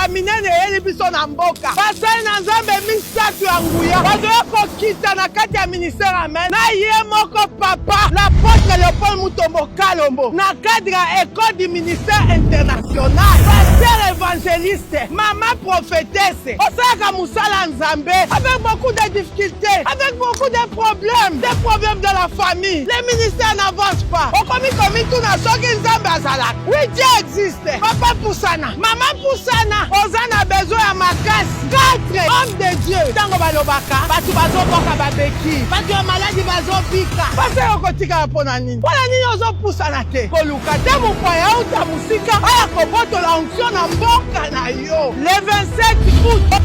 likambo minene yeli biso na mboka basali na nzambe misatu ya nguya bazoya kokita na kati ya ministère amen na ye moko papa l'apôtre Léopold Mutombo Kalombo na cadre ya école du ministère international pasteur évangéliste maman prophétesse osalaka musala nzambe avec beaucoup de difficultés avec beaucoup de problèmes de la famille les ministères n'avancent pas okomi komi tuna soki nzambe azalaka oui Dieu existe papa Poussana maman Poussana ozana besoin ya makasi 4 hommes de Dieu tango balobaka batu bazoboka babeki batu ya maladi bazobika base okotika mpona nini ozopusana te koluka te mokwaya uta musika aya kobotola onction na mboka na yo le 27 août 31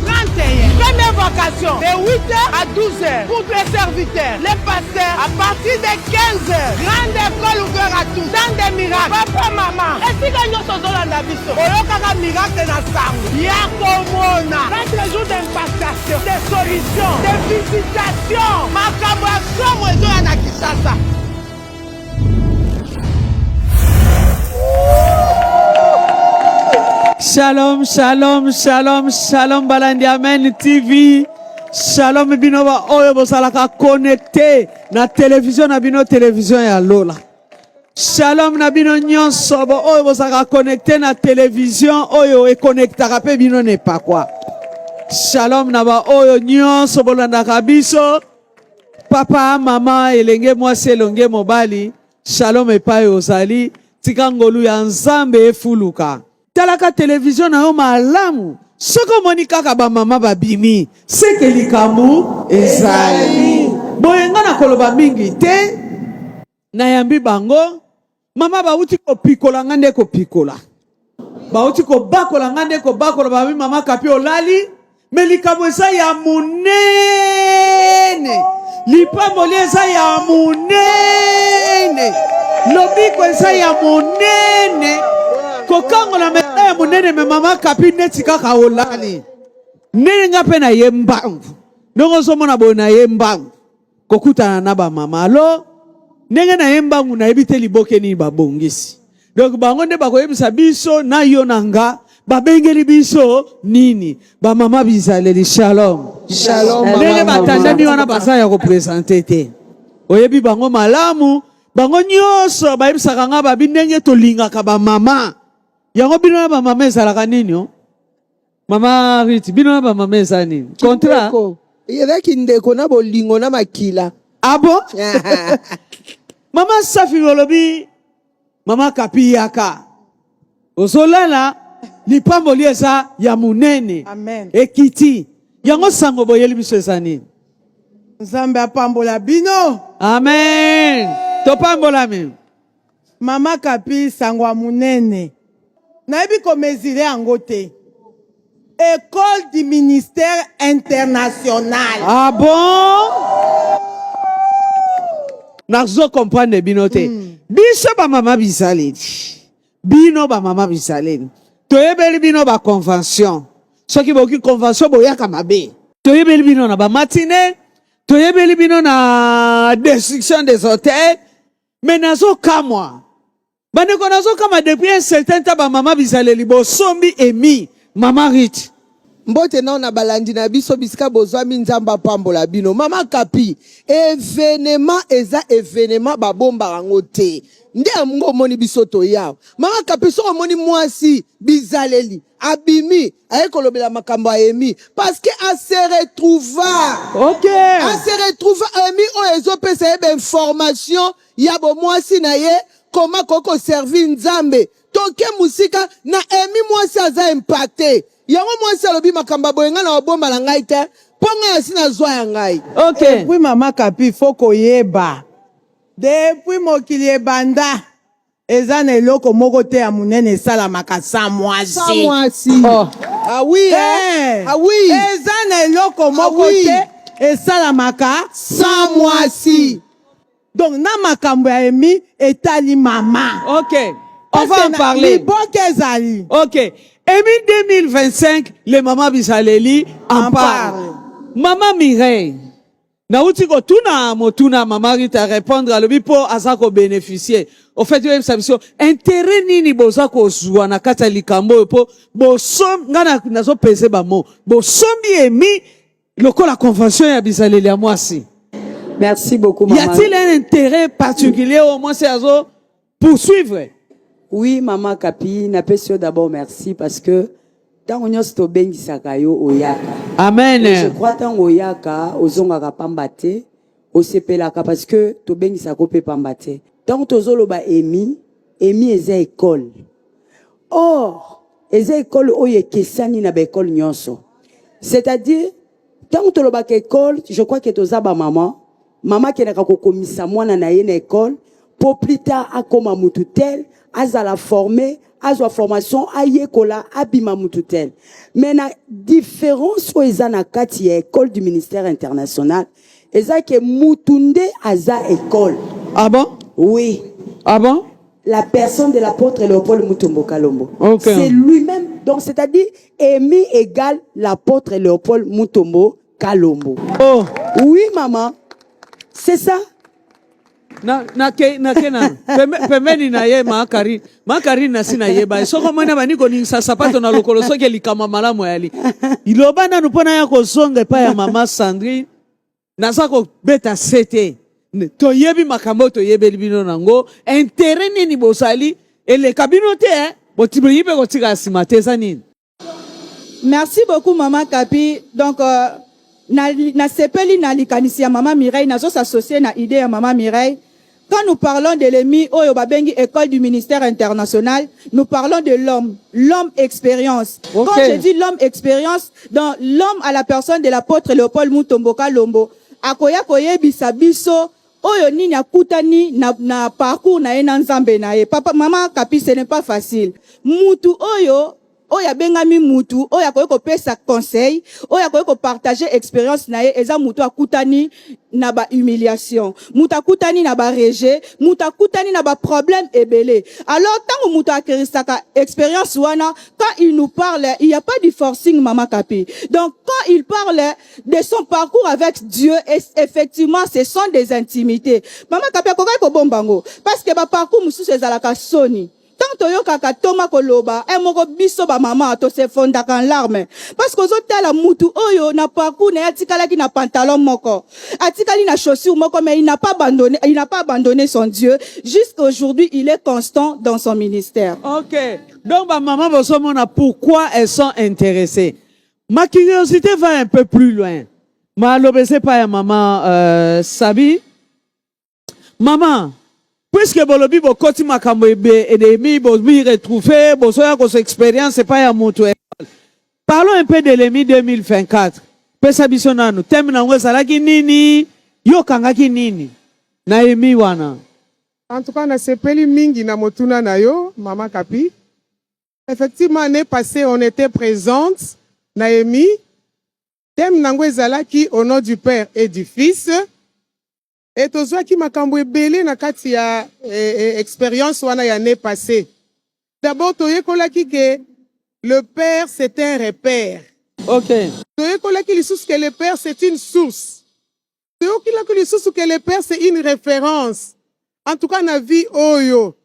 première vacation de 8h à 12h pour les serviteurs les pasteurs à partir de 15h grande école ouverte à tous dans des miracles papa maman esika nyonso ozolanda biso oyokaka miracle na sango ya komona 4 jours d'impactation de solutions de visitation makambo ya somo ezoya na Kinshasa. Shalom, shalom, shalom, shalom, Balandi Amen TV. Shalom, bino ba oyo bosalaka connecté na télévision na bino télévision ya Lola. Shalom na bino nyonso bo oyo bosalaka connecté na télévision oyo e connectaka pe bino ne pas quoi. Shalom na ba oyo nyonso bolandaka biso. Papa, mama, elenge mwasi elonge mobali. Shalom epai ozali. Tika ngolu ya nzambe efuluka. Talaka télévision na yo malamu. Soko moni kaka ba mama babimi. Seke likambu ezali. Boyenga na koloba mingi te. Na yambi bango. Mama bauti ko pikola ngande ko pikola. Bauti ko bakola ngande ko bakola babi mama kapi olali. Me likambu eza ya munene. Lipambo eza ya munene. Lobiko eza ya munene. Kokango na mena ya munene me mama kapi neti kaka olali. Nene nga pe na yembangu. Nongo somo na bo na yembangu. Kokutana na ba mama. Alo, nenge na yembangu na ebite liboke ni babongisi. Donc bango nde bakoyebisa biso na yo nanga. Babengeli biso nini. Ba mama bizaleli shalom. Shalom. Nenge batandani wana basa ya represente te. Oyebi bango malamu. Bango nyonso bayebisaka nga babi ndenge tolingaka ba mama. Yango bino na ba mama ezalaka nini yo? Mama Riti, bino na ba mama ezalaka nini? Kontra? Yedaki ndeko na bolingo na makila. Abo? Mama Safi Golobi, mama Kapi Yaka. Ozolala, lipambo lieza ya munene. Amen. Ekiti. Yango sango boyeli biso ezani. Nzambe apambola bino. Amen. Topambola mi. Mama Kapi sangwa munene. Naebi ko mesure yango te. École du ministère international. Ah bon? Nazo comprendre bino te. Biso ba mama bisaledi. Bino ba mama bisaledi. Toyebeli bino ba convention. Soki boki convention boyaka mabe. Toyebeli bino na ba matinée. Toyebeli bino na destruction des hôtels. Mais nazo kamwa. Bandeko nazo kama depuis un certain temps ba mama bisaleli bo sombi emi. Mama Riti. Mbote na balandi na biso bisika bozwami nzamba pambola bino. Mama Kapi, événement eza événement babomba rango te. Nde amungo moni biso to yao. Mama Kapi so moni mwasi bizaleli. Abimi, aye kolobela makambo emi. Parce que a se retrouva. Ok. A se retrouva emi o ezopesa ebe information. Yabo mwasi na ye. Comment koko servi nzambe. Toke musika na emi mwasi aza impacté. Yango mwasi alobi makamba boyenga na obomba na ngai te. Ponga ya sina zwa ya ngai. Ok. Depuis mama Kapi foko yeba. Depuis mokili ebanda. Eza na eloko moko te ya munene esalamaka sa mwasi. Sa mwasi. Oh. Ah oui, Eh. Ah oui. Eza na eloko moko oui. te esalamaka Sa mwasi. Donc na makambo ya emi etali mama. Ok. On va en parler. Liboke ezali. Ok. Emi 2025, les mamans Bisaleli en parlent. Maman Mireille. Na uti ko tuna motuna mama Rita répondre à l'obi pour azako bénéficier. au fait yo ça biso intérêt nini boza ko zwa na kata likambo po bosom ngana nazo pese ba mo bosombi emi lokola convention ya bizaleli ya mwasi. Merci beaucoup, maman. Y a-t-il un intérêt particulier au moins c'est à poursuivre? Oui, maman Kapi, n'a pas d'abord merci parce que tant on y a sto bengi sakayo oyaka. Amen. Et je crois tant oyaka ozonga kapambate osepelaka parce que to bengi sakope pambate. Tant tozolo ba emi eza école. Or, eza école oye kesani na ba école nyonso. C'est-à-dire tant to lo ba école, je crois que tozaba maman qui n'a pas commis mwana na ye na école pour plus tard a comme mutu tel aza la former azo formation ayekola abima mutu tel. Mais na différence o eza na kati ya école du ministère international eza que mutunde aza école. Ah bon? Oui. Ah bon? La personne de l'apôtre Léopold Mutombo Kalombo. Okay. C'est lui-même. Donc c'est-à-dire Emi égale l'apôtre Léopold Mutombo Kalombo. Oh. Oui maman. C'est ça. Pemeni na ye makari na sina ye ba soko mwana bani ko ni sapato na lokolo soki likama malamu yali ilobana nupona ya ko songa pa ya mama Sandrine nazako beta sete to yebi makambo to yebeli bino nango intérêt nini bosali ele kabino te botibo yibe ko tika simate nini. Merci beaucoup maman Kapi. Donc na sepeli na likanisi ya maman Mireille nazo s'associer na idée ya maman Mireille. Quand nous parlons de l'EMI Oyo Babengi école du ministère international, nous parlons de l'homme expérience. Okay. Quand je dis l'homme expérience, dans l'homme à la personne de l'apôtre Léopold Mutombo Kalombo, akoya koyebisa biso Oyo nini akutani na parcours na ena nzambe na ye. Papa maman Kapi, ce n'est pas facile. Mutu Oyo Oya bengami mutu, oya koyeko pesa conseil, oya koyeko partager expérience na ye, eza mutu akutani na ba humiliation, mutu akutani na ba rejet, mutu akutani na ba problème ebele. Alors tant mutu akerisaka expérience wana, quand il nous parle, il n'y a pas du forcing maman Kapi. Donc quand il parle de son parcours avec Dieu, effectivement ce sont des intimités. Maman Kapi akoka ko bombango parce que ba parcours mususu ezalaka soni. Tant toyo kaka toma koloba, moko biso ba mama to se fonda kan larme. Parce que ozotala mutu oyo na parcours na atikala ki na pantalon moko. Atikali na chaussure moko, mais il n'a pas abandonné son Dieu. Jusqu'aujourd'hui, il est constant dans son ministère. OK. Donc ba maman bosomona pourquoi elles sont intéressées. Ma curiosité va un peu plus loin. Ma lobese pa ya maman Sabi. Maman, puisque bolobi bo koti makambo edemi bo mi retrouver bo soya ko expérience c'est pas ya mutu. Parlons un peu de l'EMI 2024. Pesa biso nanu thème na ngwe salaki nini yo kangaki nini na EMI wana. En tout cas na sepeli mingi na motuna na yo maman Kapi. Effectivement l'année passée on était présente na EMI. Thème na ngwe salaki au nom du Père et du Fils. Et tozwa ki makambo ebele na kati ya expérience wana ya année passée. D'abord toyekolaki que le Père c'est un repère. OK. Toyekolaki lisusu que le Père c'est une source. Toyekolaki lisusu que le Père c'est une référence. En tout cas na vie oyo.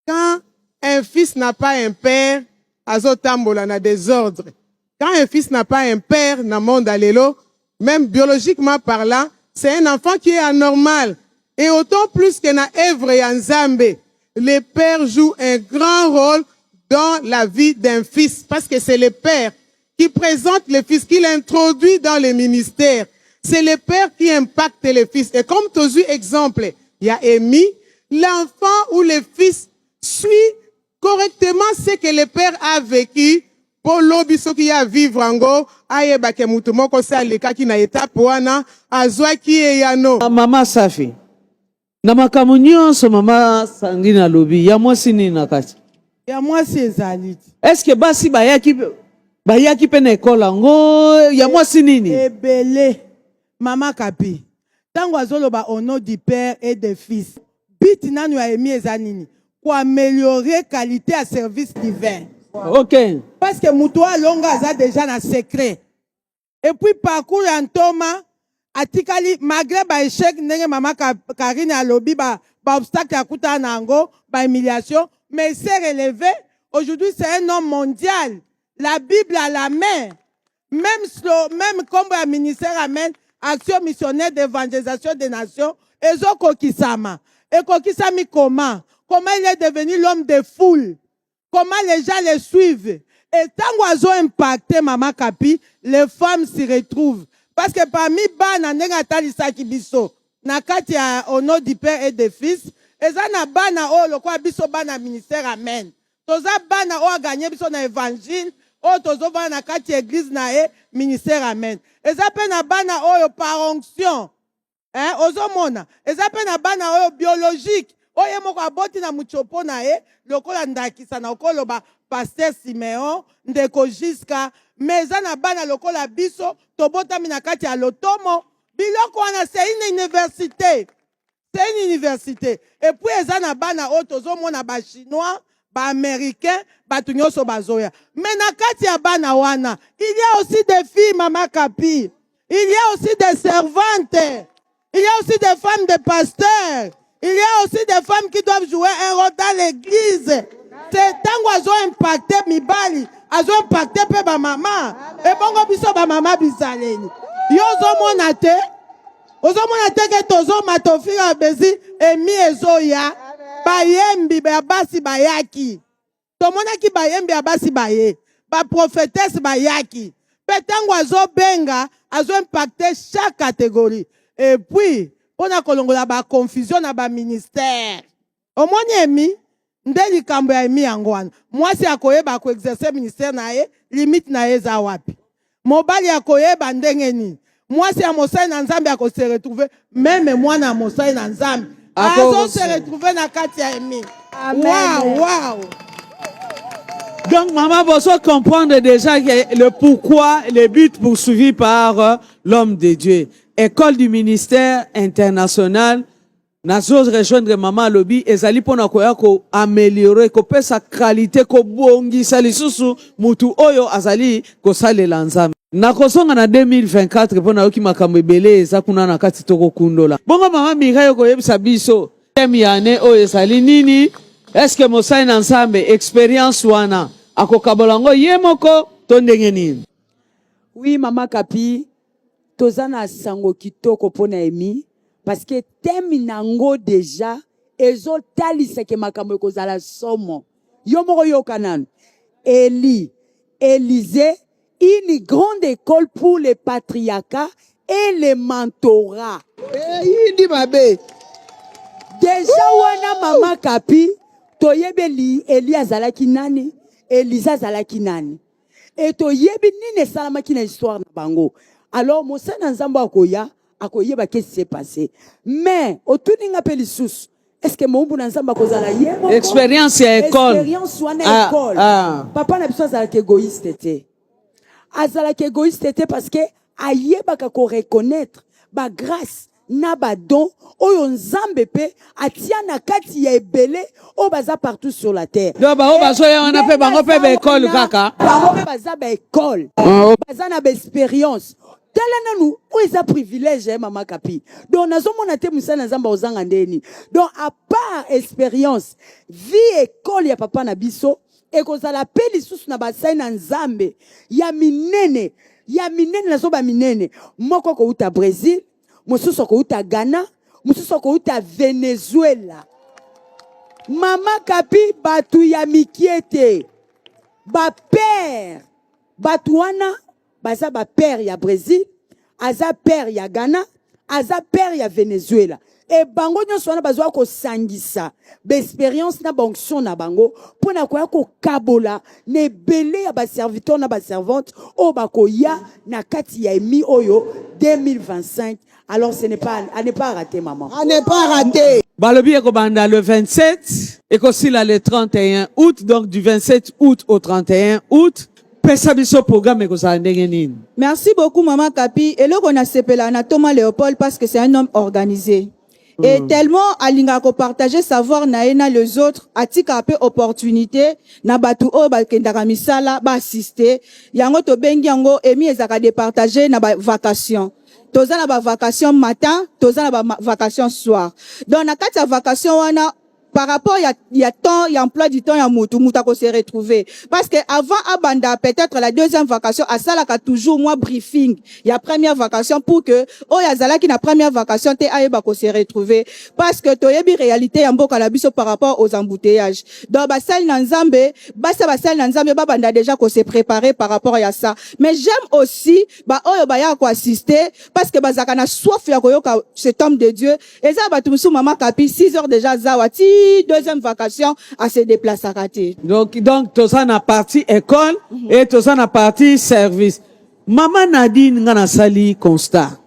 Quand un fils n'a pas un père, azotambola na désordre. Quand un fils n'a pas un père na monde alelo, même biologiquement parlant, c'est un enfant qui est anormal. Et autant plus que na œuvre et en Zambé, le père joue un grand rôle dans la vie d'un fils. Parce que c'est le père qui présente le fils, qui l'introduit dans le ministère. C'est le père qui impacte le fils. Et comme tu as vu exemple, il y a Emi, l'enfant ou le fils suit correctement ce que le père a vécu. Pour l'obiso qui a vivre ango, aye bake mutu moko sa leka ki na étape wana, azwa ki e yano. Mama Safi. Na makambo nyonso mama Sandrine lobi, ya mwasi nini na kati? Ya mwasi ezali. Est-ce que basi bayaki pe na ekola ngo ya mwasi nini? Ebele. Mama Kapi. Tango azoloba au nom du Père et du Fils. Biti nanu ya EMI ezanini. Pour améliorer qualité à service divin. OK. Parce que Moutoua Longa a déjà un secret. Et puis parcours en Thomas, atikali malgré ba échec ndenge mama Karine alobi ba obstacle akuta nango ba humiliation, mais il s'est relevé. Aujourd'hui c'est un homme mondial, la Bible à la main, même comme le ministère amène action missionnaire d'évangélisation des nations, ezo kokisama. Et kokisami comment il est devenu l'homme des foules, comment les gens le suivent. Et tant qu'ils ont impacté Mama Kapi, les femmes s'y retrouvent. Parce que parmi bana nenga talisa kibiso, na kati au nom du Père et des Fils, ezana bana o lokwa biso bana ministère amen. Toza bana o gagné biso na évangile, o tozo bana na kati église na ministère amen. Eza pe na bana o par onction. Ozomona. Eza pe na bana o biologique. Oye moko aboti na muchopo na lokola ndakisa na okolo ba Pasteur Simeon ndeko Jiska meza na bana lokola biso tobota mina kati ya lotomo biloko wana c'est une université, et puis eza na bana o tozomona ba chinois ba américain batu nyonso bazoya, mais na kati ya bana wana il y a aussi des filles Mama Kapi, il y a aussi des servantes, il y a aussi des femmes de pasteurs, il y a aussi des femmes qui doivent jouer un rôle dans l'église. C'est tant qu'ils ont impacté Mibali, ils ont impacté pe maman. Et bongo biso ba maman bizaleni. Yozo monate ke tozo matofira bezi emi ezoya bayembi basi bayaki. Tomona ki bayembi basi baye. Ba prophétesse bayaki. Pe tango azo benga, azo impacté chaque catégorie. Et puis on a kolongola ba confusion na ba ministère. Omoni emi ndeli kambo ya emi yangoana. Mwasi akoyeba ko exercer ministère na ye, limite na ye za wapi. Mobali akoyeba ndenge ni. Mwasi ya mosai na nzambe ako se retrouver, même mwana ya mosai na nzambe azo se retrouver na kati ya emi. Wow. Donc, maman, vous comprendre déjà le pourquoi, le but poursuivi par l'homme de Dieu. École du ministère international, nazo rejoindre maman lobby, ezali pona koya ko améliorer, ko pesa qualité, ko bongisa lisusu, mutu oyo azali ko salela nzambe. Nakosonga na 2024 pona yoki makambo ebele eza kuna na kati toko kundola. Bongo mama Mirayo ko yebisa biso, temi ya ane oyo ezali nini? Est-ce que mosai na nzambe expérience wana akokabolango yemoko to ndenge nini? Oui, Mama Kapi, tozana sango kitoko pona emi, parce que temi nango déjà, ezo talise ke makambo kozala somo. Yomoko yokanan. Élysée, une grande école pour les patriarcats et les mentorats. Déjà wana Mama Kapi, toyebeli Eli azalaki nani, Elisa azalaki nani. Et toyebi nini salamaki na histoire na bango. Alors Moussa Nzambo akoyeba qu'est-ce qui s'est passé. Mais otuninga pe lisusu. Est-ce que mon Nzamba kozala yemo? Expérience ya école. Expérience wana école. Papa na biso azalaki égoïste té. Azalaki égoïste té parce que ayeba ka ko reconnaître ba grâce na ba don oyo nzambe pe atia na kati ya ebele o baza partout sur la terre. Donc ba o bazo ya wana pe bango pe ba école kaka. Bango pe baza ba école. Baza na ba expérience. Tala nanu o eza privilège Mama Kapi. Donc nazomona te musana nzamba ozanga ndeni. Donc à part expérience, vie école ya papa na biso e kozala pe lisusu na basai na nzambe ya minene nazo ba minene moko ko uta Brésil, mosusu ko uta Ghana, mosusu ko uta Venezuela. Mama Kapi batu ya mikiete ba père batu wana baza ba père ya Brésil, aza père ya Ghana, aza père ya Venezuela. Et bango nyonso wana bazwa ko sangisa ba expérience na bonction na bango pona koya ko kabola ne belé ya ba serviteur na ba servante o bakoya na kati ya emi oyo 2025. Alors ce n'est pas à ne pas rater maman. À ne pas rater. Balobi ekobanda le 27 et kosila le 31 août, donc du 27 août au 31 août. Pesa biso programme ekozala ndenge nini? Merci beaucoup Mama Kapi. Et là on a sepela na Thomas Léopold parce que c'est un homme organisé. Et tellement alinga ko partager savoir na ena les autres atika pe opportunité na batu o ba kendaka misala ba assister yango to bengi yango emi ezaka de partager na ba vacation. toza na ba vacation matin, toza na ba vacation soir. Donc na kati ya vacation wana par rapport il y a temps, il y a emploi du temps, il y a mutu ko se retrouver parce que avant abanda peut-être la deuxième vacation à ça là toujours moi briefing il y a première vacation pour que ya zala ki na première vacation te ayeba ko se retrouver parce que toyebi réalité ya mboka na biso par rapport aux embouteillages. Donc basali na nzambe basali na nzambe banda déjà ko se préparer par rapport à ça. Mais j'aime aussi ya ko assister parce que bazaka na soif ya koyoka cet homme de Dieu et ça batumisu mama kapi 6 heures déjà zawati deuxième vacation à se déplacer à rater. Donc, tout ça na partie école et tout ça na partie service. Maman Nadine ngana sali constat.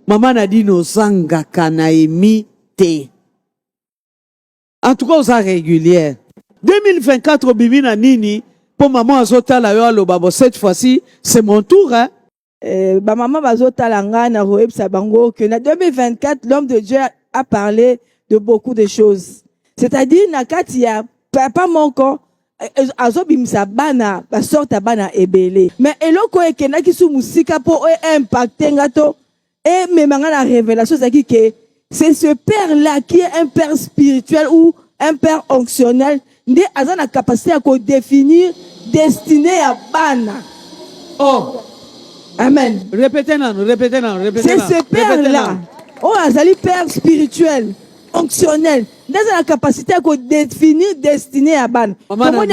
Maman Nadine ozanga kana emite. En tout cas, aux régulière. 2024 bimina nini pour maman azotala yo alobabo cette fois-ci, c'est mon tour hein. Ba maman bazotala nga na roebsa bango que na 2024 l'homme de Dieu a parlé de beaucoup de choses. C'est-à-dire na kati ya papa moko azobimisa bana ba sorta bana ebele mais eloko ekendaki su musika po impacter ngato et même la révélation c'est que c'est ce père là qui est un père spirituel ou un père onctionnel ndé aza na capacité à définir destinée à bana. Oh amen. Répétez non. C'est ce père là azali père spirituel onctionnel dans la capacité à définir destinée à ban. Maman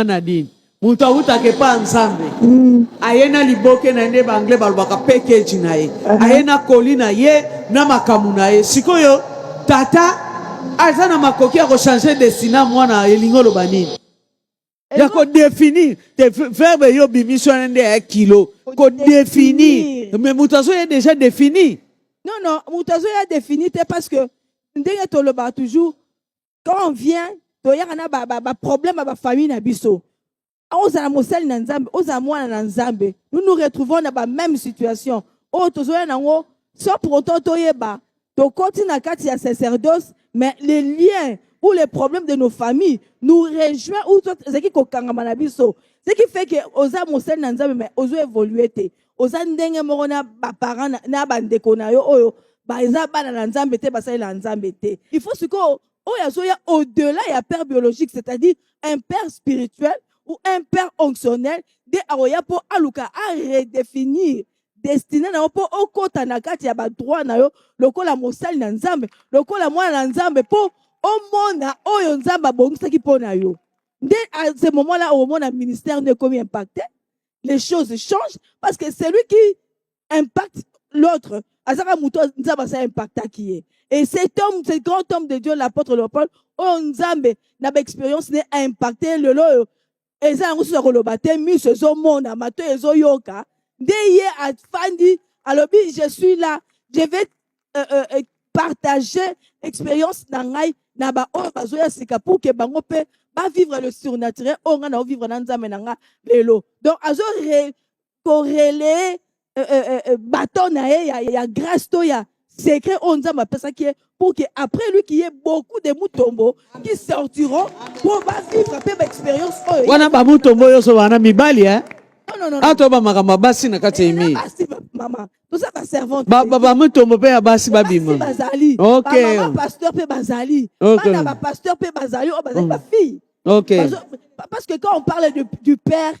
Nadine. Mutu awutake pa nzambe. Ayena liboke na nde bangle balubaka package na ye. Ayena koli na ye na makamu na ye. Sikoyo tata aza na makoki ya ko changer destina mwana elingo lo banini. Ya ko définir te verbe yo bimission nde ya kilo ko définir. Mais mutazo est déjà défini. Non, mutazo est défini parce que ndenge to le ba toujours quand on vient to ya na ba problème ba famille na biso. Ozala mosali na nzambe, ozala mwana na nzambe. Nous nous retrouvons dans la même situation. Tozoya nango sans pour autant toyeba. To continue na kati ya sacerdoce, mais les liens ou les problèmes de nos familles nous rejoignent ou ce qui kokangama na biso. Ce qui fait que oza mosali na nzambe mais ozo évoluer te. Oza ndenge moko na ba parents na bandeko na yo oyo ba eza bana na nzambe te basali na nzambe te. Il faut ce qu'on oya au-delà il y a père biologique, c'est-à-dire un père spirituel ou un père onctionnel de aroya pour aluka à redéfinir destiné na po okota na kati ya ba droit na yo lokola mosali na nzambe lokola mwana na nzambe po omona oyo nzambe abongisaki po na yo. Dès à ce moment-là au monde ministère ne comme impacté, les choses changent parce que c'est lui qui impacte l'autre. Azaka muto nzamba ça impacta qui est. Et cet homme, ce grand homme de Dieu, l'apôtre Léopold, nzambe na expérience n'est impacté le lo. Et ça on se relobate mis ce monde amato ezo yoka. Deye a fandi alobi je suis là, je vais partager expérience na ngai na ba o bazoya sika pour que bango pe ba vivre le surnaturel on na vivre na nzambe na nga lelo. Donc azo corréler bâton na ya grâce to ya secret on nzambe pesa qui pour que après lui qu'il y ait beaucoup de mutombo qui sortiront pour ba vivre pe ba expérience wana ba mutombo yo so wana mibali hein. Non. Ato ba makama basi na kati emi. Maman, tout ça va servante. Ba mutombo pe ya basi babima. Bazali. OK. Maman pasteur pe bazali. Bana ba pasteur pe bazali, o bazali ba fille. OK. Parce que quand on parle du père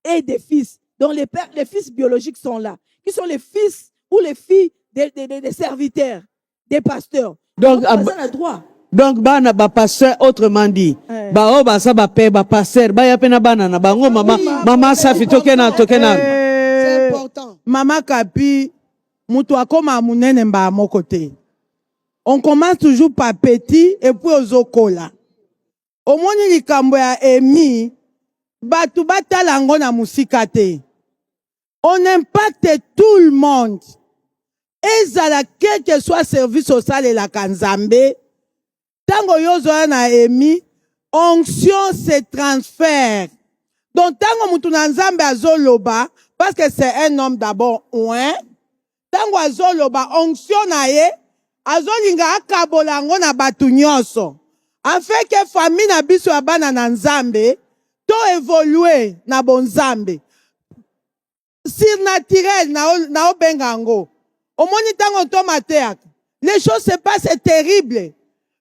et des fils, donc les fils biologiques sont là, qui sont les fils ou les filles des serviteurs, des pasteurs. Donc on a droit. Donc bana ba pasteur autrement dit ba o ba sa ba pe ba pasteur ba ya pena bana na bango mama safi tokena c'est important. Mama Kapi mutu akoma munene mba moko te. On commence toujours par petit et puis ozokola. Omoni likambo ya emi batu batala ngo na musika te. On impacte tout le monde. Ezala quel que soit service social et la kanzambe. Tango yozo na emi, onction se transfère. Donc tango mutu na nzambe azoloba, parce que c'est un homme d'abord, ouin. Tango azoloba, onction na ye, azolinga akabolango na batu nyonso. En fait que famille na biso abana na nzambe, to évoluer na bon nzambe. surnaturel na obenga yango. Omoni tango tomateaka. Les choses se passent, c'est terrible.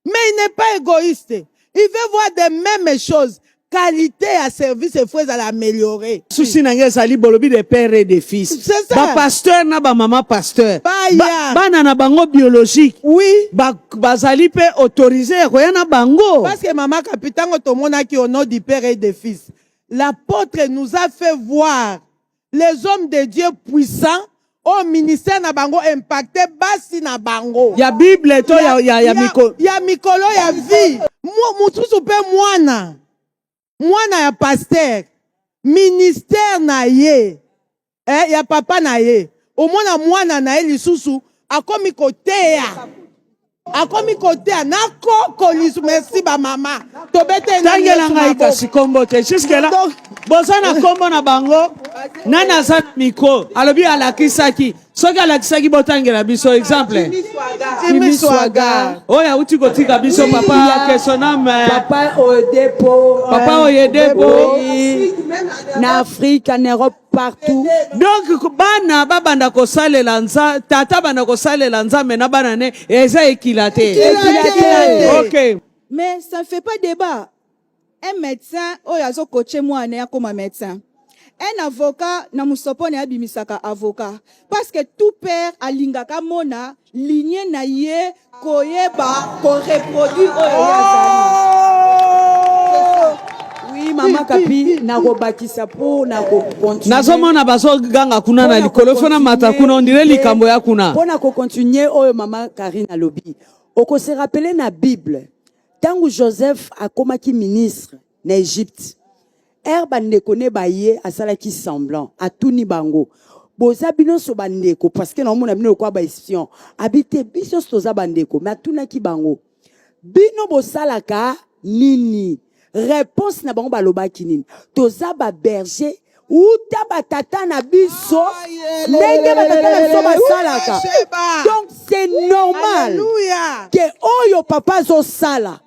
Mais il n'est pas égoïste. Il veut voir des mêmes choses. Qualité à service, il faut l'améliorer. Souci nange sali bolobi de père et de fils. C'est ça. Ba pasteur na ba maman pasteur. Baya. Bana na bango biologique. Oui. Bazali pe autorisé koya na bango. Parce que maman capitaine otomona qui au nom du père et des fils. L'apôtre nous a fait voir les hommes de Dieu puissants au ministère na bango impacté basi na bango. Ya Bible to ya mikolo. Ya mikolo ya vie. Mutu pe mwana. Mwana ya pasteur. Ministère na ye. Ya papa na ye. Au mwana na ye lisusu akomi koteya. Akomi koteya na koko lisu merci ba mama. Tobete na Tangela ngai kasi kombo te. Jusque là. Bozana kombo na bango. Nana za miko. Alobi alakisaki. Soki alakisaki botangela biso exemple. Jimmy Swaga. Oya uti kotika biso papa kesonam. Papa Oyedepo. Papa Oyedepo. Na Afrique, en Europe, partout. Donc bana babanda ko salela nza tata banda ko salela nza mena bana ne eza ekilate. OK. Mais ça ne fait pas débat. Un médecin, oh yazo coaché moi né comme un médecin. Un avocat na musopone abimisaka avocat parce que tout père alingaka mona lignée na ye koyeba ko reproduire oh Oui, maman Kapi, na kobakisa po na ko continuer. Nazomona bazo ganga kuna na likolo fona mata kuna ondire likambo ya kuna. Pona ko continuer oyo maman Karine alobi. Oko se rappeler na Bible. Tangu Joseph akomaki ministre na Égypte. Bandeko ne baye asalaki semblant atuni bango. Boza bino so bandeko parce que na mona bino kwa ba espion. Habite biso toza bandeko mais atunaki bango. Bino bosalaka nini? Réponse na bango balobaki nini? Toza ba berger uta batata na biso ndenge batata na biso basalaka. Donc c'est normal que oyo papa zo sala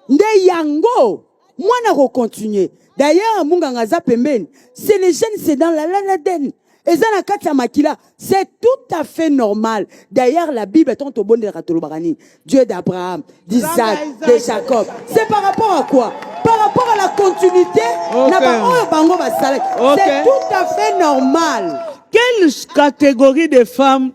nde yango mwana ko continuer. D'ailleurs munganga za pembeni c'est les jeunes c'est dans la l'Aden. Ezana katia makila, c'est tout à fait normal. D'ailleurs, la Bible est au bon de Ratolobarani. Dieu d'Abraham, d'Isaac, de Jacob. C'est par rapport à quoi? Par rapport à la continuité. C'est tout à fait normal. Quelle catégorie de femmes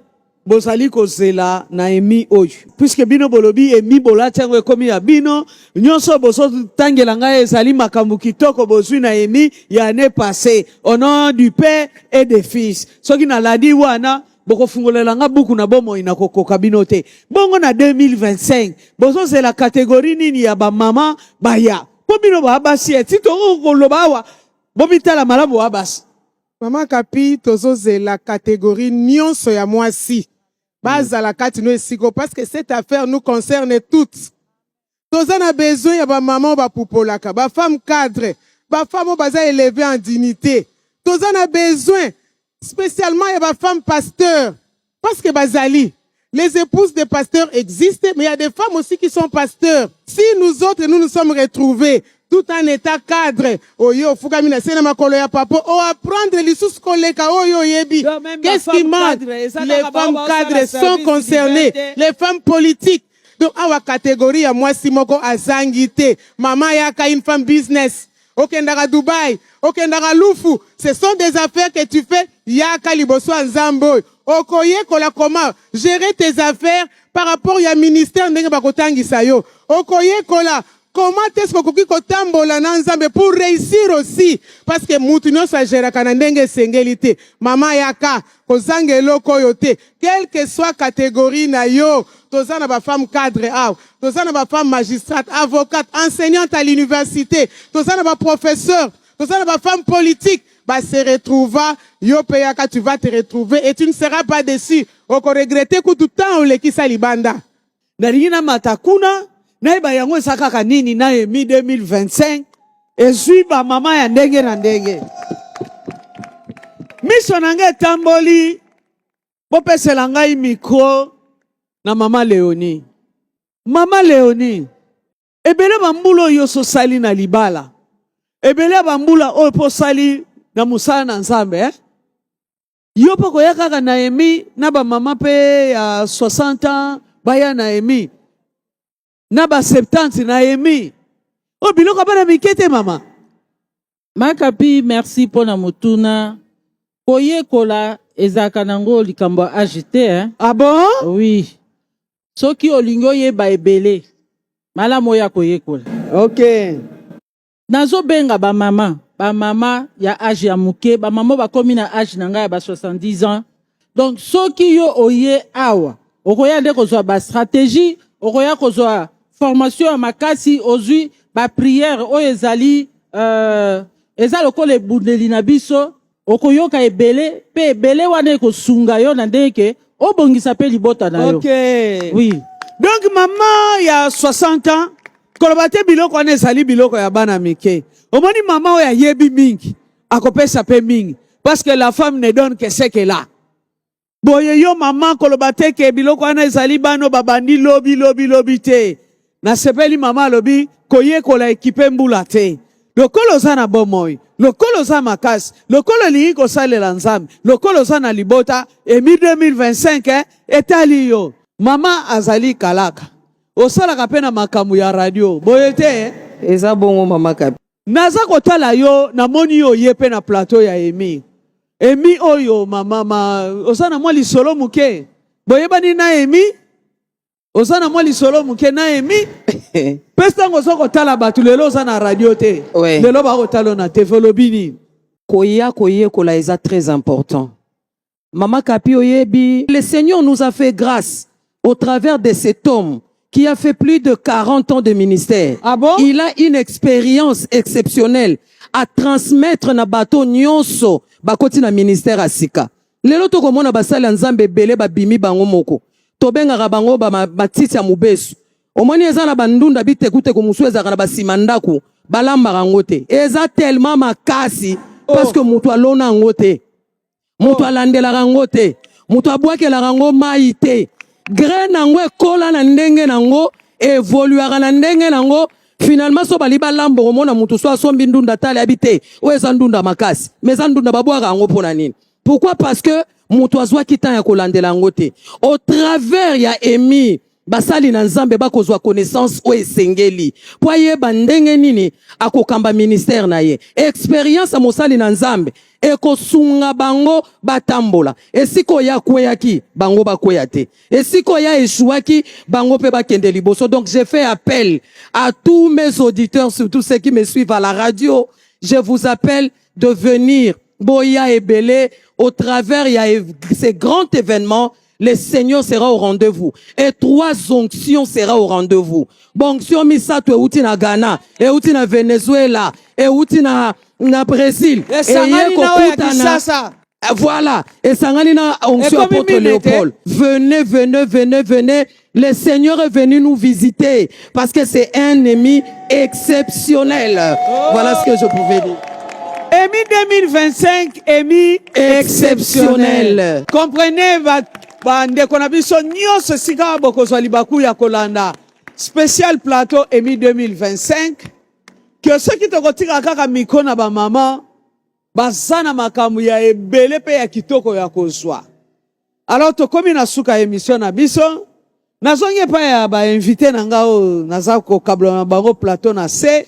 bozali kozela na emi oyo? Puisque bino bolobi emi bolatengo ekomi ya bino, nyonso boso tangela ngai ezali makambo kitoko bozwi na emi ya année passée au nom du Père et des Fils. Soki na ladi wana boko fungolela nga buku na bomo ina kokoka bino te. Bongo na 2025 bozo zela catégorie nini ya ba mama baya. Po bino ba basi etito koloba wa bobitala malamu wa basi. Maman Kapi tozoze la catégorie nyonso ya mwasi. Baza la kati no esiko parce que cette affaire nous concerne toutes. Tozan a besoin ya ba maman ba poupolaka, ba femme cadre, ba femme baza élevée en dignité. Tozan a besoin spécialement ya ba femme pasteur parce que bazali les épouses des pasteurs existent mais il y a des femmes aussi qui sont pasteurs. Si nous autres nous sommes retrouvés tout en état cadre, oyo fukami na sena makolo ya papa, o apprendre lisusu koleka oyo yebi. Qu'est-ce qui manque? Les femmes cadres sont concernées, les femmes politiques. Donc awa catégorie ya mwasi moko azangite, maman yaka une femme business. Okendaka Dubaï, okendaka Lufu, ce sont des affaires que tu fais yaka liboso nzambo. Okoye kola comment gérer tes affaires par rapport ya ministère ndenge bakotangisa yo. Okoye kola comment est-ce que koki kotambola na nzambe pour réussir aussi parce que mutu nyonso ageraka na ndenge sengelité mama yaka kozanga eloko yo te quelle que soit catégorie na yo tozana ba femme cadre tozana ba femme magistrate avocate enseignante à l'université tozana ba professeur tozana ba femme politique ba se retrouva yo pe yaka tu vas te retrouver et tu ne seras pas déçu oko regretter ku tout temps olekisa libanda na lingina matakuna Naiba yango esakaka nini na emi 2025 ezwi ba mama ya ndenge na ndenge. Miso na ngai tamboli bopesela ngai micro na mama Léonie. Mama Léonie, ebele bambulo yo so sali na libala. Ebele bambula oyo po sali na musala na Nzambe yo mpo koya kaka na emi na bamama mpe ya 60 ans baya na emi na ba 70 na emi o biloko bana mike te mama. Makapi, merci pour la motuna. Koye kola ezaka nango likambo agité hein. Ah bon? Oui. Soki olingo ye ba ebele. Mala moya koye kola. OK. Nazo benga ba mama ya âge ya muke, ba mama ba komi na âge nanga ya ba 70 ans. Donc soki yo oye awa, okoya de kozwa ba stratégie, okoya kozwa formation ya makasi ozui ba prière o ezali eza lokola ebundeli na biso okoyoka ebele pe ebele wana ekosunga yo na ndenge obongisa pe libota na yo. OK. Oui. Donc maman ya 60 ans koloba te biloko wana ezali biloko ya bana mike. Omoni mama oyo ayebi mingi akopesa pe mingi parce que la femme ne donne que ce qu'elle a. Boye yo maman koloba te ke biloko wana ezali bano babandi lobi te. Na sepeli mama lobi koye kola ekipe mbula te. Lokolo za na bomoi, lokolo za makasi, lokolo lingi kosalela nzambe, lokolo za na libota, emi 2025 etali yo. Mama azali kalaka. Osalaka pe na makamu ya radio. Boye te eza bongo mama Kapi. Naza kotala yo na moni yo ye pe na plateau ya emi. Emi oyo mama osana mwa lisolo muke. Boye bani na emi? Osana mwa lisolo muke na emi? Pesta ngo soko tala batu lelo za na radio te. Ouais. Lelo ba kotalo na TV lobini. Koye kola eza très important. Mama Kapi oyebi, le Seigneur nous a fait grâce au travers de cet homme qui a fait plus de 40 ans de ministère. Ah bon? Il a une expérience exceptionnelle à transmettre na bato nyonso bakoti na ministère asika. Lelo to komona basala nzambe bele babimi bango moko. Tobenga bango ba matiti ya mubesu. Omoni eza na bandunda bitekute ko musu eza na basimandaku balamba rango te. Eza tellement makasi parce que mutu alona ngote. Mutu alandela rango te. Mutu abwakela rango mai te. Grain nango ekola na ndenge nango évoluera na ndenge nango finalement so bali balambo komona mutu so asombi ndunda tale habité o eza ndunda makasi mais eza ndunda babwaka yango pona nini. Pourquoi? Parce que mutu azwa kitan ya kolandela yango te. Au travers ya emi basali na nzambe bakozwa connaissance o esengeli po yeba ndenge nini akokamba ministère na ye expérience a mosali na nzambe ekosunga bango batambola esiko ya kweyaki bango bakwea te esiko ya eshuaki bango pe bakende liboso. Donc j'ai fait appel à tous mes auditeurs, surtout ceux qui me suivent à la radio, je vous appelle de venir boya ebele au travers ya ces grands événements. Le Seigneur sera au rendez-vous. Et 3 onctions sera au rendez-vous. Bonction misato euti na Ghana, euti na Venezuela, euti na Brésil. Et sangani na ya Kinshasa. Voilà. Et sangani na onction apôtre Léopold. Venez. Le Seigneur est venu nous visiter parce que c'est un ennemi exceptionnel. Voilà ce que je pouvais dire. Emi 2025, Emi exceptionnel. Comprenez, bandeko na biso nyonso sika bokozwa libaku ya kolanda spécial plateau Emi 2025 que ceux qui tokotika kaka miko na ba mama basana makamu ya ebele pe ya kitoko ya kozwa. Alors tokomi na suka émission na biso nazonge pa ya ba invité na ngao naza ko kabla na bango plateau na se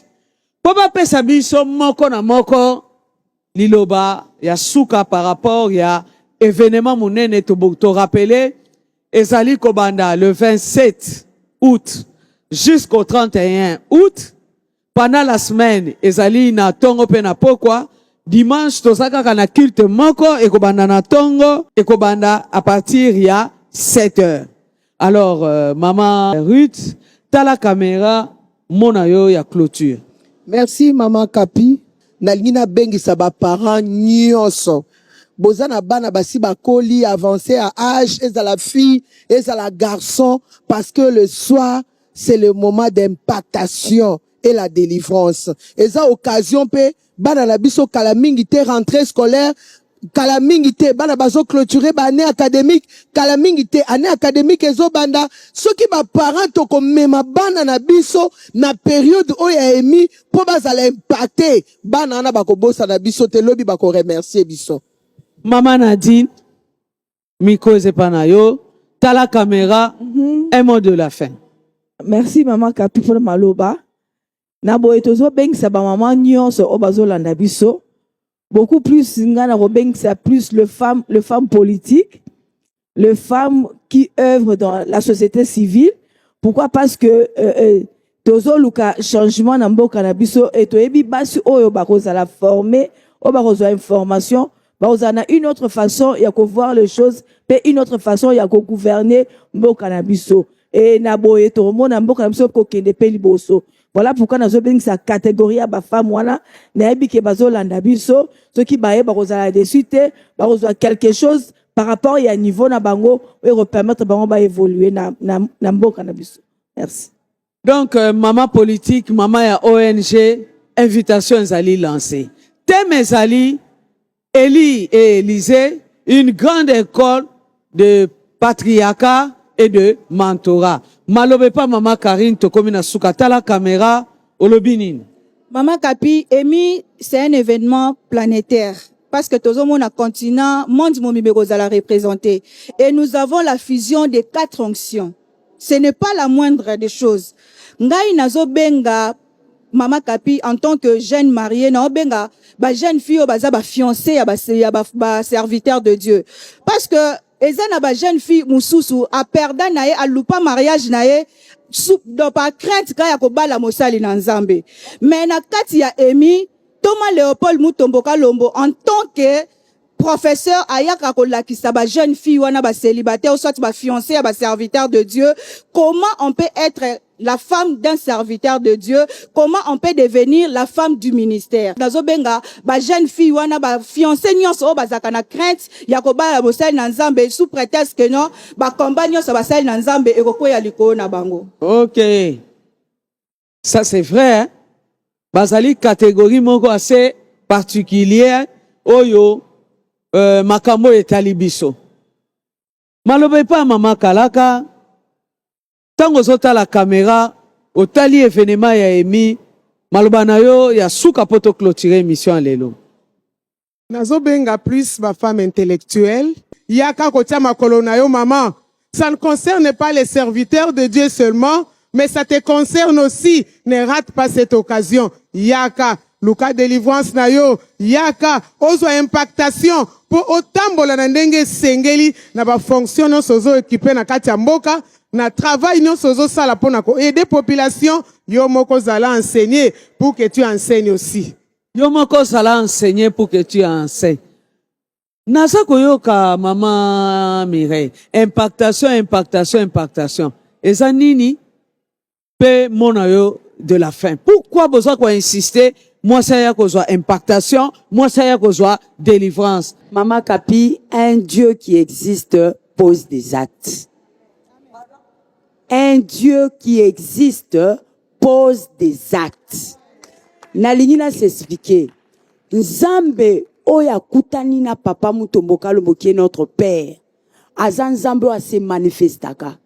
po ba pesa biso moko na moko liloba ya suka par rapport ya événement monene to rappeler ezali kobanda le 27 août jusqu'au 31 août. Pendant la semaine ezali na tongo pe na pokwa. Dimanche tozaka na culte moko ekobanda na tongo ekobanda à partir ya 7h. Alors maman Ruth tala caméra mona yo ya clôture. Merci maman Kapi. Nalingi na bengisa ba parents nyonso. Bozana bana basi bakoli avancé à âge, et à la fille, et à la garçon, parce que le soir, c'est le moment d'impactation et la délivrance. Et ça, occasion, pe, bana la biso kalamingite rentrée scolaire, kalamingite, bana bazo clôturer, année académique, kalamingite, année académique, ezo banda, ceux qui ba parents toko mema bana na biso, na période où ya emi, po bazala impacté, bana na bako bossa na biso, te lobi bako remercier biso. Maman Nadine, Miko Zepanayo, t'as la caméra, un mot de la fin. Merci maman Kapi pour maloba. Na boye tozo beng sa ba maman nyonso o bazolanda biso. Beaucoup plus ngana ko beng sa plus le femme politique, le femme qui œuvre dans la société civile. Pourquoi? Parce que tozo luka changement na mboka na biso et toyebi basi oyo bakoza la former, o bakoza information, bakoza na une autre façon ya ko voir les choses, pe une autre façon ya ko gouverner mboka na biso. Et na boye to mona mboka na biso ko kende pe liboso. Voilà pourquoi nous avons sa catégorie à ba femme wana na yebi ke bazolanda biso ceux qui baye bakozala dessus te bakozwa quelque chose par rapport à niveau na bango et permettre bango ba évoluer na mboka na biso. Merci. Donc maman politique, maman ya ONG, invitation ezali lancée. Thème ezali Élie et Élysée, une grande école de patriarcat et de mentorat. Malobe pas maman Karine tokomi na sukata la caméra olobinin. Maman Kapi, EMI, c'est un événement planétaire. Parce que tout le monde a continent, monde momibeko la représenter. Et nous avons la fusion des 4 onctions. Ce n'est pas la moindre des choses. Ngai nazo benga Maman Kapi en tant que jeune mariée, na benga ba jeune fille baza ba fiancée ya ba serviteur de Dieu. Parce que eza na ba jeune fille mususu a perda na ye a lupa mariage na ye do pa crainte ka ya ko bala mosali na Nzambe. Mais na kati ya EMI Thomas Léopold Mutomboka Lombo en tant que professeur ayaka ko lakisa ba jeune fille wana ba célibataire ou soit ba fiancée ya ba serviteur de Dieu, comment on peut être la femme d'un serviteur de Dieu, comment on peut devenir la femme du ministère. Nazo benga ba jeune fille wana ba fiancée nyonso o bazaka na crainte ya ko bala mosali na Nzambe sous prétexte que non ba combat nyonso ba sali na Nzambe e ko ya likolo na bango. OK. Ça c'est vrai hein? Bazali catégorie moko assez particulière oyo makambo etali biso. Malobe pa mama Kalaka tango zota la caméra otali événement ya EMI maloba na yo ya suka poto clôturer émission lelo. Nazo benga plus ma femme intellectuelle. Yaka kotia makolo na yo maman. Ça ne concerne pas les serviteurs de Dieu seulement, mais ça te concerne aussi. Ne rate pas cette occasion. Yaka Luka délivrance na yo. Yaka ozo impactation pour otambola na ndenge sengeli na ba fonction non sozo équipé na kati ya mboka. Na travail non sozo sala pona ko aider population yo moko zala enseigner pour que tu enseignes aussi. Yo moko zala enseigner pour que tu enseignes. Nasa koyoka maman Mireille. Impactation. Eza nini pe mona yo de la fin. Pourquoi besoin qu'on insister moi ça y a kozwa impactation, moi ça y a kozwa délivrance. Maman Kapi, un Dieu qui existe pose des actes. Un Dieu qui existe pose des actes. Nalingi na s'expliquer. Nzambe oya kutani na papa Mutomboka Lombo qui est notre père. Azan Nzambe a se manifestaka.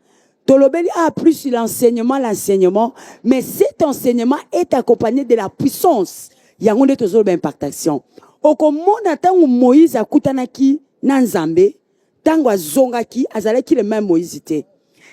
Tolobeli a plus l'enseignement, mais cet enseignement est accompagné de la puissance. Yango de tozolo impactation. Okomona tango Moïse akutanaki na Nzambe, tango azongaki azalaki le même Moïse te.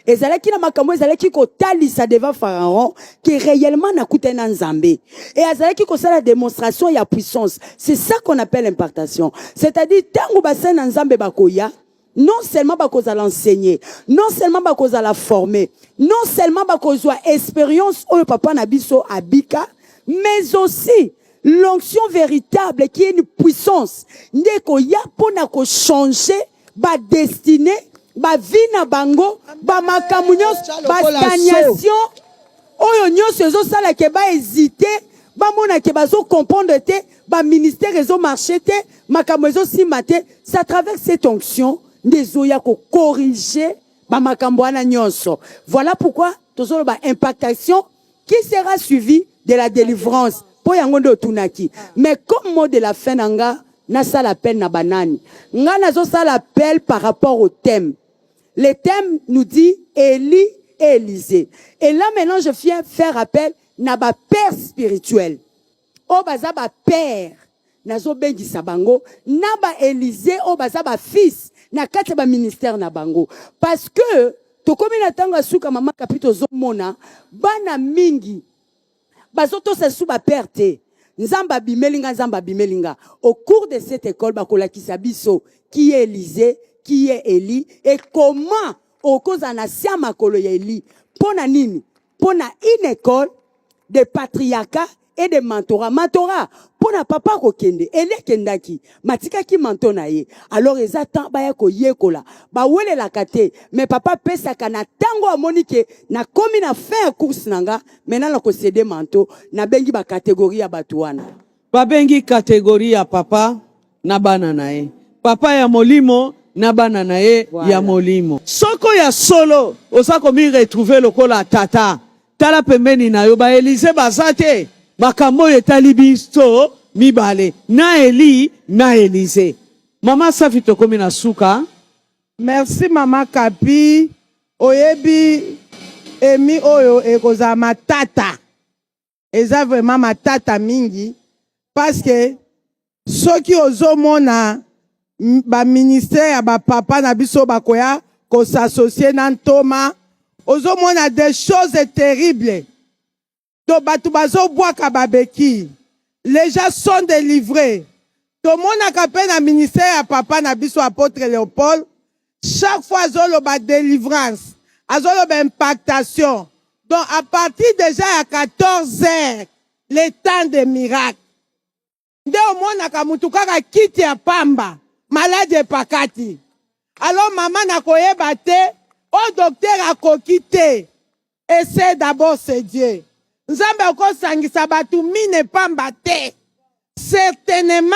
Ezalaki na makambo ezalaki ko talisa devant Pharaon qui réellement nakutana na Nzambe. Et azalaki ko sala démonstration ya puissance. C'est ça qu'on appelle impactation. C'est-à-dire tango bassin na Nzambe bakoya, non seulement bakoza l'enseigner, non seulement bakoza la former, non seulement bakozwa expérience au papa na biso abika, mais aussi l'onction véritable qui est une puissance. Ndeko ya pona ko changer ba destinée, ba vie na bango, ba makamu nyonso, ba stagnation. Oyo nyonso ezo sala ke ba hésiter, ba mona ke bazo comprendre te, ba ministère ezo marcher te, makamu ezo simate, c'est à travers cette onction Ndezoya ko corriger ba makambo wana nyonso. Voilà pourquoi tozolo ba impactation qui sera suivi de la délivrance. Po yango ndo tunaki. Mais comme mot de la fin nanga na sala appel na banani. Nga nazo sala appel par rapport au thème. Le thème nous dit Élie et Élysée. Et là maintenant je viens faire appel na ba père spirituel. O baza ba père nazo bengi sabango na ba Élysée o baza ba fils na kati ba ministère na bango parce que tokomi na tanga suka mama kapito zomona bana mingi bazoto se sous ba perte nzamba bimelinga au cours de cette école bakolakisa biso qui est Élisée qui est Élie et comment au cause anasia makolo ya Élie pona nini pona une école de patriarcat et de mentorat pona papa ko kende ele kendaki matika ki mantona ye alors ezatan baya ko yekola ba wele la kate mais papa pesa kana tango amonike na komi na fin course nanga maintenant na ko céder manto na bengi ba catégorie ya batuana ba bengi catégorie ya papa na bana na ye papa ya molimo na bana na ye ya molimo soko ya solo osako mi retrouver lokola tata tala pembeni na yo ba Élysée bazate makambo etali biso mibale na Eli na Élysée mama safi tokomi na suka. Merci mama Kapi oyebi emi oyo ekoza matata eza vraiment matata mingi parce que soki ozomona ba ministère ya ba papa na biso bakoya ko s'associer na ntoma ozomona des choses terribles. To batu bazo bwaka babeki. Les gens sont délivrés. To mona kape na ministère ya papa na biso apôtre Léopold. Chaque fois azolo ba délivrance, azolo ba impactation. Donc à partir déjà à 14 heures, le temps des miracles. Nde omona ka mutu kaka kiti ya pamba, malade pakati. Alors maman na koyeba te, au docteur akoki te. Essaie d'abord c'est Dieu. Nzambe okosangisa batu mine pamba te. Certainement,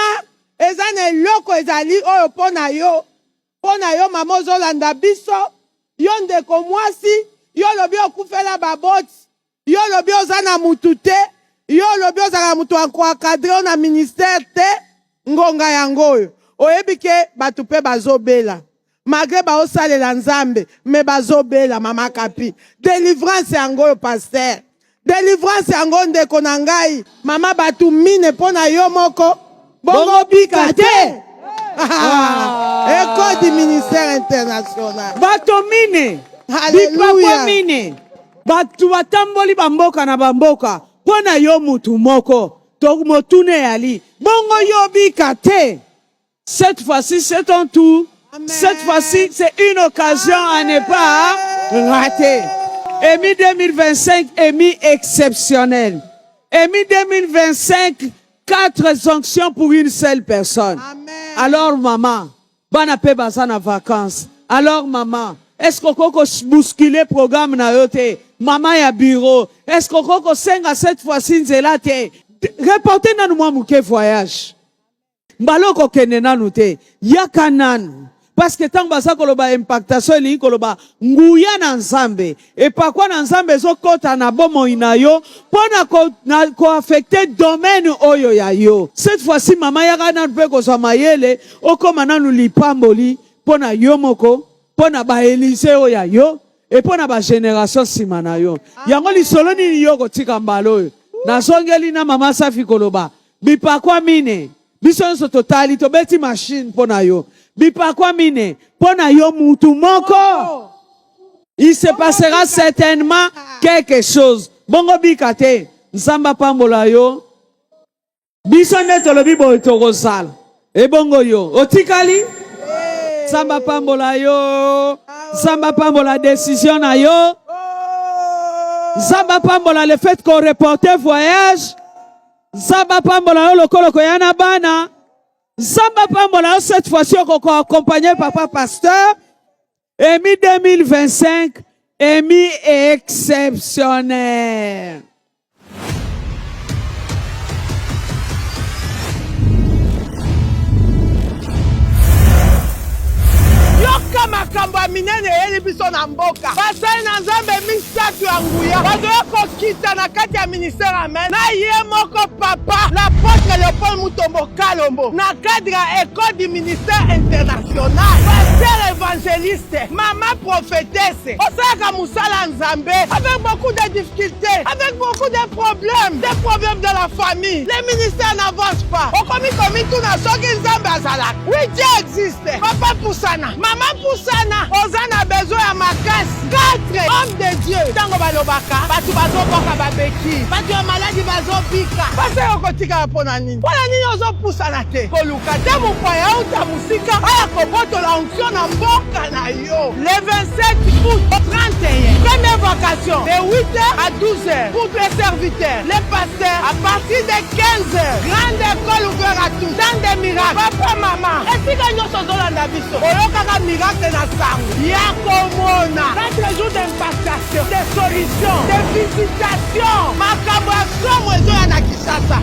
ezane loko ezali oyo pona yo. Pona yo mama ozolanda biso. Yo ndeko mwasi. Yo lobi okufela baboti. Yo lobi ozana mutu te. Yo lobi ozana mutu akadre na ministère te. Ngonga yango oyo. Oyebi ke batu pe bazobela. Malgré ba osalela nzambe. Me bazobela mama Kapi. Délivrance yango oyo pasteur. Délivrance yango ndeko na ngai mama batu mine pona yo moko bongo bika te École du ministère international bato mine bipakwa mine batu batamboli bamboka na bamboka pona yo mutu moko to motune yali bongo yo bika te. Cette fois-ci c'est ton tour. Amen. Cette fois-ci c'est une occasion à ne pas rater. EMI 2025, EMI exceptionnel. EMI 2025, 4 sanctions pour une seule personne. Amen. Alors maman, bana pe bazana vacances. Alors maman, est-ce qu'on peut bousculer le programme na yote? Maman ya bureau, est-ce qu'on peut senga cette fois-ci nzela te? Reportez na nous mouke voyage. Mbaloko kende na nute, yakanan. Parce que tant baza koloba impactation li koloba nguya na nzambe et pas quoi na nzambe zo kota na bomo inayo pona ko affecter domaine oyo ya yo. Cette fois-ci mama yaka na pe ko so mayele okoma na lipamboli pona yo moko pona ba Élysée oyo ya yo et pona ba génération sima na yo. Yango li solo ni yo ko tika mbalo na songeli na mama safi koloba bipakwa mine biso so totali to beti machine pona yo. Bipakwa mine, pona yo mutu moko. Il se passera certainement quelque chose. Bongo bikate, nzamba pambola yo. Biso neto lobi bo etogosala. E bongo yo, otikali? Nzamba pambola yo. Nzamba pambola décision na yo. Nzamba pambola le fait qu'on reporte voyage. Nzamba pambola yo lokolo koyana bana. Zamba pambola cette fois-ci on accompagné papa pasteur. EMI 2025, EMI exceptionnel. soka makambo ya minene eyeli biso na mboka basali na nzambe misato ya nguya bazoya kokita na kati ya ministère amen na ye moko papa l'apôtre Léopold Mutombo Kalombo na cadre ya école du ministère international pasteur évangéliste mama prophétesse osalaka mosala nzambe avec beaucoup de difficultés avec beaucoup de problèmes de la famille les ministères n'avancent pas okomi komituna soki nzambe azalaka oui Dieu existe papa pusana mama pusana oza na besoin ya makasi 4 hommes de Dieu ntango balobaka bato bazoboka babeki bato ya maladi bazobika pase okotikala mpona nini ozopusana te koluka te mopaya uta mosika aya kobotola onction na mboka na yo le 27 août au 31 première vacation de 8h à 12h pour les serviteurs les pasteurs à partir de 15h grande école ouverte à tous dans des miracles papa mama esika nyonso ozolanda biso oyokaka miracle na sango ya komona 4 jours d'impactation de solutions de visitation makambo ya somo ezoya na Kinshasa